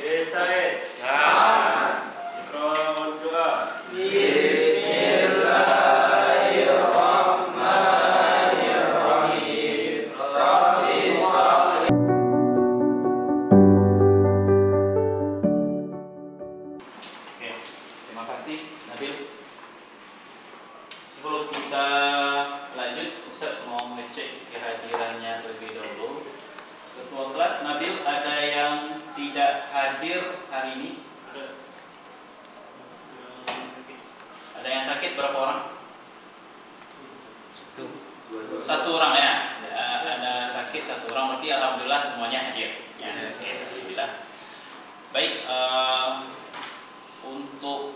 Istirahat. Ya. Ikrar doa. Bismillahirrahmanirrahim. Rabbi shrah. Oke, terima kasih Nabil. Sebelum kita lanjut, Ustaz mau ngecek kehadirannya terlebih dahulu. Ketua kelas Nabil, ada yang tidak hadir hari ini? Ada yang sakit berapa orang? Satu orang ya. Ada sakit satu orang, berarti alhamdulillah semuanya hadir. Ya, alhamdulillah. Baik, untuk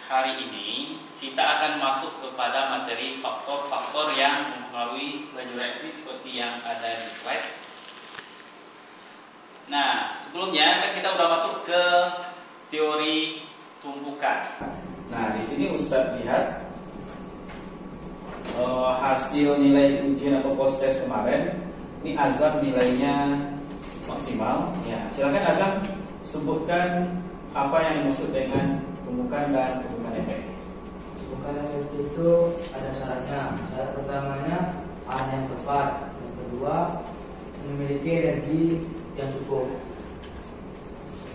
hari ini kita akan masuk kepada materi faktor-faktor yang mempengaruhi laju reaksi seperti yang ada di slide. Nah, sebelumnya kan kita udah masuk ke teori tumbukan. Nah, di sini Ustadz lihat hasil nilai ujian atau post test kemarin. Ini Azam nilainya maksimal. Ya, silakan Azam sebutkan apa yang dimaksud dengan tumbukan dan tumbukan efektif. Tumbukan efektif itu ada syaratnya. Syarat pertamanya air yang tepat. Yang kedua, memiliki energi yang cukup.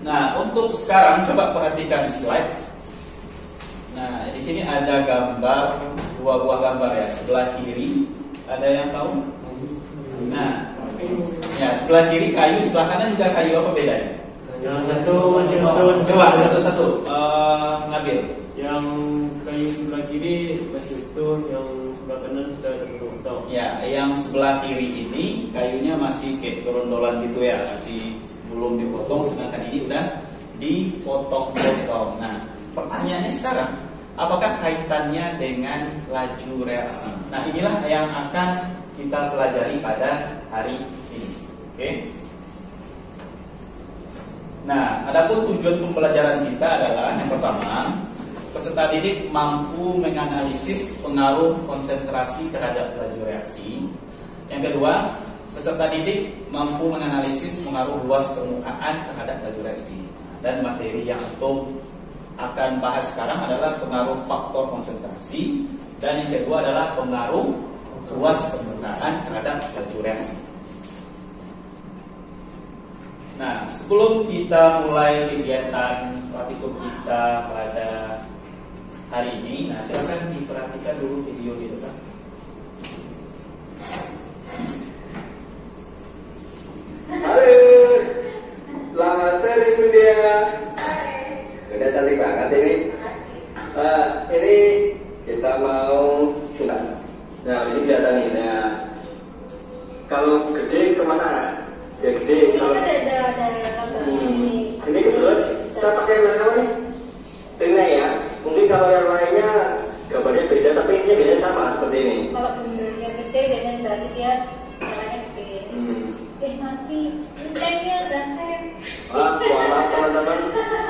Nah, untuk sekarang coba perhatikan slide. Nah, di sini ada gambar, dua buah gambar ya. Sebelah kiri ada yang tahu? Nah, ya sebelah kiri kayu, sebelah kanan juga kayu. Apa bedanya? Yang satu masih utuh. Coba satu-satu. Nabil. Yang kayu sebelah kiri masih utuh, yang sebelah kanan sudah terpotong. Ya, yang sebelah kiri ini kayunya masih kayak gerondolan gitu ya, masih belum dipotong, sedangkan ini udah dipotong-potong. Nah, pertanyaannya sekarang, apakah kaitannya dengan laju reaksi? Nah, inilah yang akan kita pelajari pada hari ini. Oke? Nah, adapun tujuan pembelajaran kita adalah yang pertama, peserta didik mampu menganalisis pengaruh konsentrasi terhadap laju reaksi. Yang kedua, peserta didik mampu menganalisis pengaruh luas permukaan terhadap laju reaksi. Dan materi yang antum akan bahas sekarang adalah pengaruh faktor konsentrasi, dan yang kedua adalah pengaruh luas permukaan terhadap laju reaksi. Nah, sebelum kita mulai kegiatan praktikum kita pada hari ini, nah silakan diperhatikan dulu video di depan. Halo, selamat sore Bunda. Udah cantik banget ini. Ini kita mau coba. Nah, ini kelihatan nih. Nah, kalau gede kemana? Ya gede. Kalau ini kebetulan kita pakai merek apa nih? Rina ya. Mungkin kalau yang lainnya gambarnya beda, tapi ini biasanya sama seperti ini. Kalau bendernya gede biasanya berarti dia jalannya gede. Mati, loncengnya gasen. Maaf teman-teman,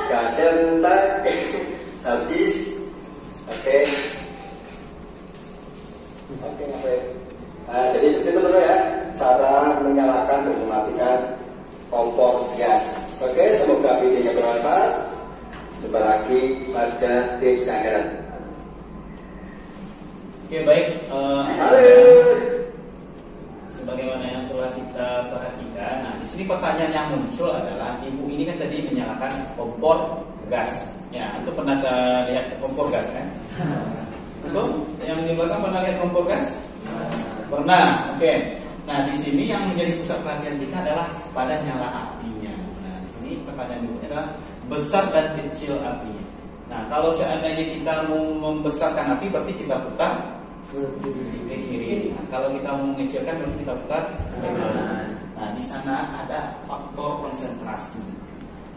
gasen tak habis. Oke. Nah, jadi seperti itu dulu ya, cara menyalakan dan mematikan kompor gas. Oke, semoga videonya bermanfaat. Jumpa lagi pada tips yang akan. Oke, baik. Halo. Sebagaimana yang telah kita perhatikan, nah di sini pertanyaan yang muncul adalah ibu ini kan tadi menyalakan kompor gas. Ya, itu pernah lihat kompor gas kan? Betul? Yang di belakang pernah lihat kompor gas? Pernah. Oke. Nah, di sini yang menjadi pusat perhatian kita adalah pada nyala apinya. Nah, di sini pertanyaan berikutnya adalah besar dan kecil apinya. Nah, kalau seandainya kita mau membesarkan api, berarti kita putar ke kiri. Nah, kalau kita mau mengecilkan, berarti kita putar ke kanan. Nah, di sana ada faktor konsentrasi.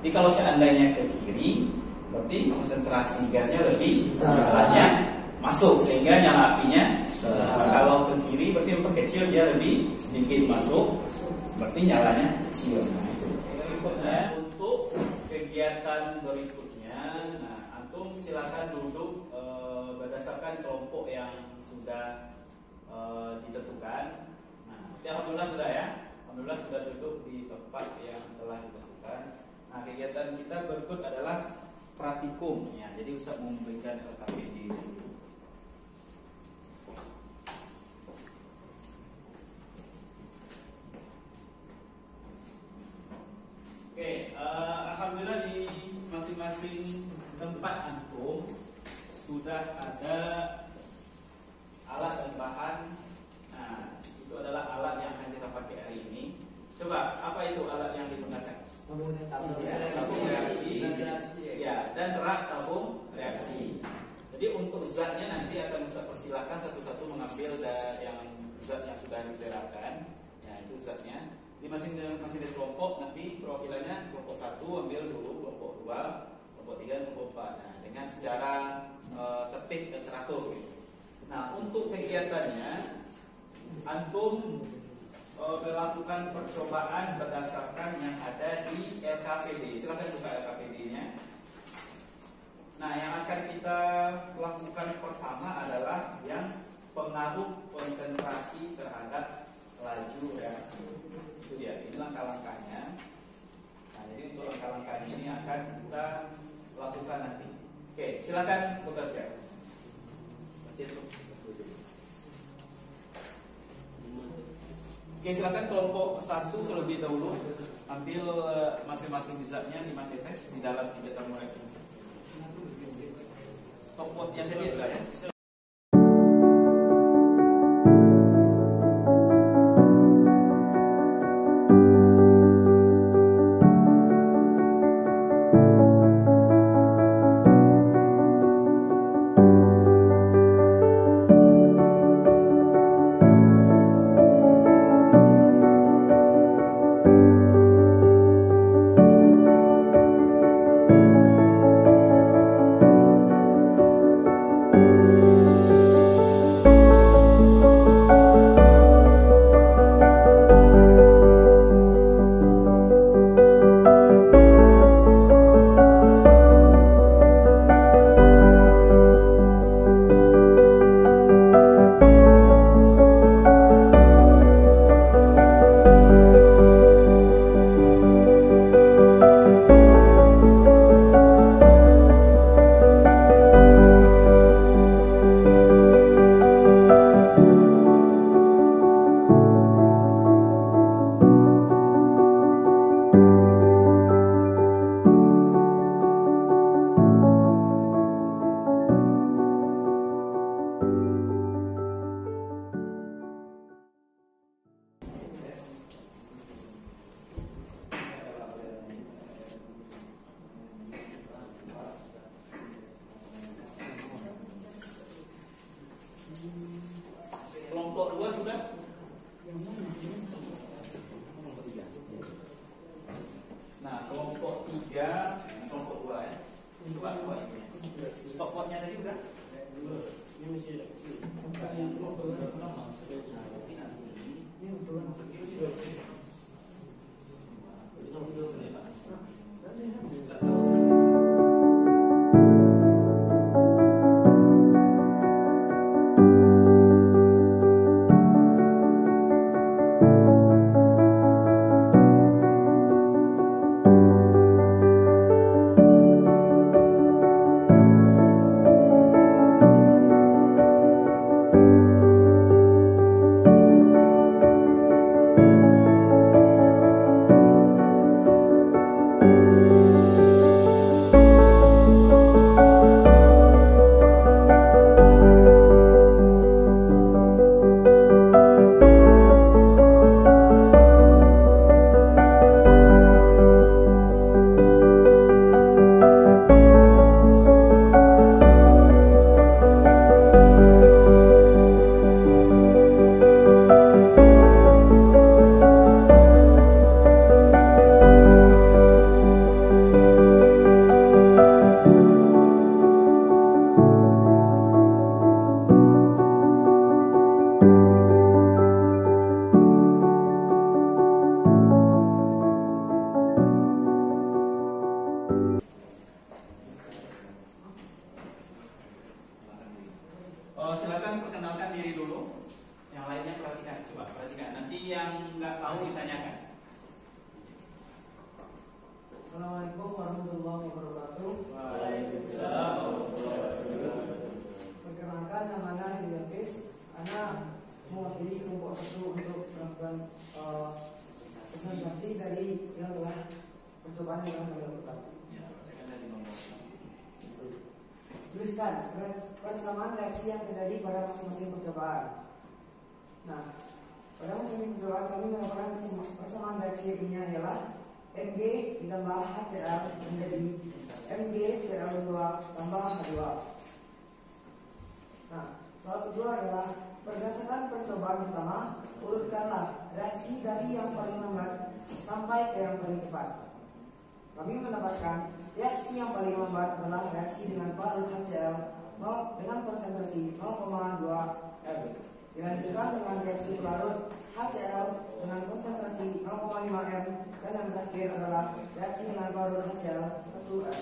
Jadi kalau seandainya ke kiri, berarti konsentrasi gasnya lebih banyak masuk sehingga nyala apinya. Kalau ke kiri berarti memperkecil, dia lebih sedikit masuk, berarti nyalanya kecil. Nah, itu. Berikutnya untuk kegiatan berikutnya, nah antum silakan duduk berdasarkan kelompok yang sudah ditentukan. Nah, alhamdulillah sudah ya, alhamdulillah sudah duduk di tempat yang telah ditentukan. Nah, Nah, kegiatan kita berikut adalah praktikum. Ya, jadi Ustaz memberikan LKPD dulu. Oke, alhamdulillah di masing-masing tempat antum sudah ada alat dan bahan. Nah, itu adalah alat yang akan kita pakai hari ini. Coba, apa itu alat yang digunakan? Tabung reaksi, ya, dan rak tabung reaksi. Jadi untuk zatnya nanti akan Ustaz persilahkan satu-satu mengambil yang zat yang sudah diterapkan. Ya, itu zatnya. Di masing-masing kelompok nanti perwakilannya kelompok 1 ambil dulu, kelompok 2, kelompok 3, kelompok 4. Nah, dengan secara tertib dan teratur. Nah, untuk kegiatannya antum melakukan percobaan berdasarkan yang ada di LKPD. Silakan buka LKPD-nya. Nah, yang akan kita lakukan pertama adalah yang pengaruh konsentrasi terhadap laju reaksi. Itu dia, ini langkah-langkahnya. Nah, jadi untuk langkah-langkahnya ini akan kita lakukan nanti. Oke, silakan bekerja. Oke, silakan kelompok 1 terlebih dahulu ambil masing-masing zatnya 5 tetes di dalam 3 tabung reaksi. Stopwatch yang tadi ada ya. Kelompok 2 sudah? Nah, kelompok 3, kelompok 2 ya. Coba ini. Stopwatch-nya tadi udah? Ini masih ada sini. Yang kelompok 2 pertama. Silakan perkenalkan diri dulu. Yang lainnya perhatikan, coba perhatikan. Nanti yang nggak tahu ditanyakan. Assalamualaikum Tuliskan persamaan reaksi yang terjadi pada masing-masing percobaan. Nah, pada masing-masing percobaan kami mendapatkan persamaan reaksi ini adalah Mg ditambah HCl menjadi Mg Cl2 tambah H2. Nah, soal kedua adalah berdasarkan percobaan pertama, urutkanlah reaksi dari yang paling lambat sampai ke yang paling cepat. Kami mendapatkan reaksi yang paling lambat adalah reaksi dengan parut HCl dengan konsentrasi 0,2 ml. Dilanjutkan dengan reaksi pelarut HCl dengan konsentrasi 0,5 ml, dan yang terakhir adalah reaksi dengan parut HCl 1 ml.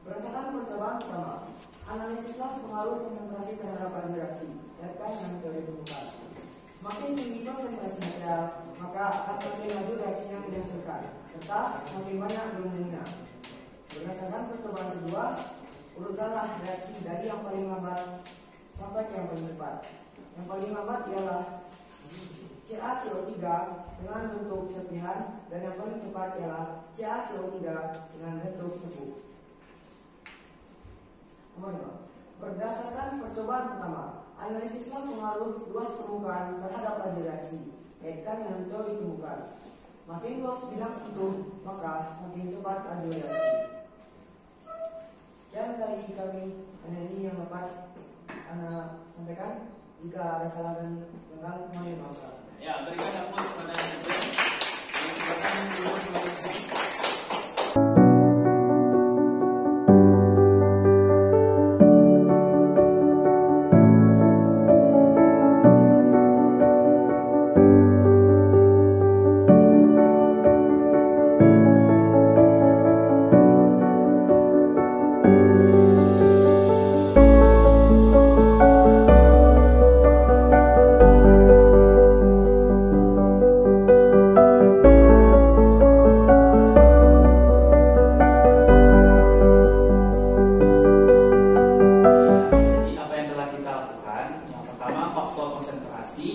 Berdasarkan percobaan pertama, analisislah pengaruh konsentrasi terhadap reaksi. Lihatkan yang teori permukaan. Semakin tinggi konsentrasi HCl, maka akan semakin laju reaksi yang dihasilkan, serta semakin banyak gelombangnya. Berdasarkan percobaan kedua, urutkanlah reaksi dari yang paling lambat sampai ke yang paling cepat. Yang paling lambat ialah CaCO3 dengan bentuk serpihan, dan yang paling cepat ialah CaCO3 dengan bentuk serbuk. Berdasarkan percobaan pertama, analisislah pengaruh luas permukaan terhadap laju reaksi. Kaitkan dengan teori permukaan. Makin luas bidang sentuh, maka makin cepat laju reaksi. Sekian dari kami, hanya ini yang dapat Anda sampaikan. Jika ada salah dan kurang, mohon dimaafkan. Ya, berikan aplaus kepada Nizam yang silakan keluar selesai.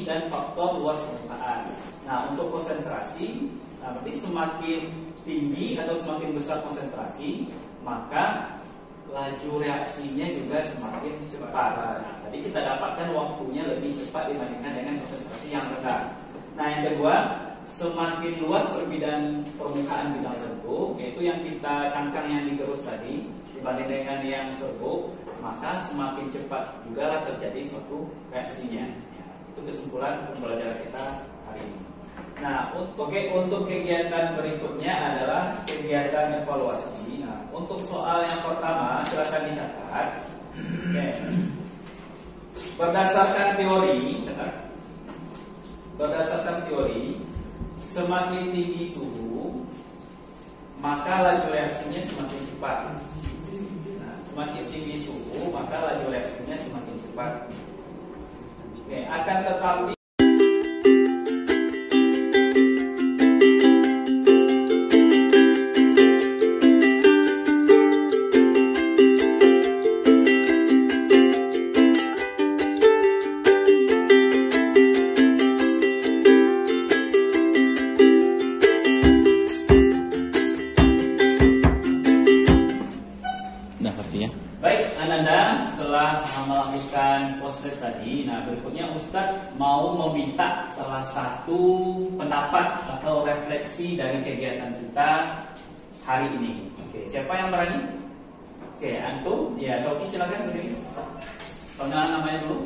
Dan faktor luas permukaan. Nah, untuk konsentrasi, berarti semakin tinggi atau semakin besar konsentrasi, maka laju reaksinya juga semakin cepat. Nah, tadi kita dapatkan waktunya lebih cepat dibandingkan dengan konsentrasi yang rendah. Nah, yang kedua, semakin luas perbedaan permukaan bidang sentuh, yaitu yang kita cangkang yang digerus tadi, dibanding dengan yang serbuk, maka semakin cepat juga terjadi suatu reaksinya. Itu kesimpulan pembelajaran kita hari ini. Nah, untuk kegiatan berikutnya adalah kegiatan evaluasi. Nah, untuk soal yang pertama silakan dicatat. Oke. Berdasarkan teori, semakin tinggi suhu, maka laju reaksinya semakin cepat. Nah, semakin tinggi suhu, maka laju reaksinya semakin cepat. Oke, akan tetapi baik, Ananda setelah melakukan proses tadi, nah berikutnya Ustadz mau meminta salah satu pendapat atau refleksi dari kegiatan kita hari ini. Oke, siapa yang berani? Oke, antum, ya Sofi silakan berdiri. Pengenalan namanya dulu.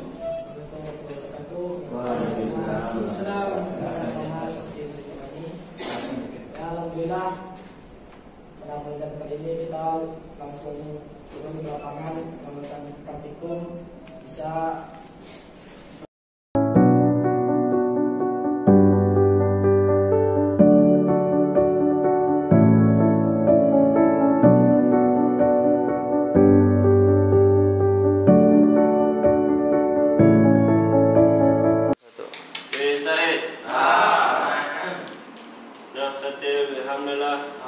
Alhamdulillah, pada pelajaran kali ini kita langsung turun di lapangan melakukan praktikum, bisa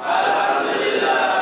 Alhamdulillah.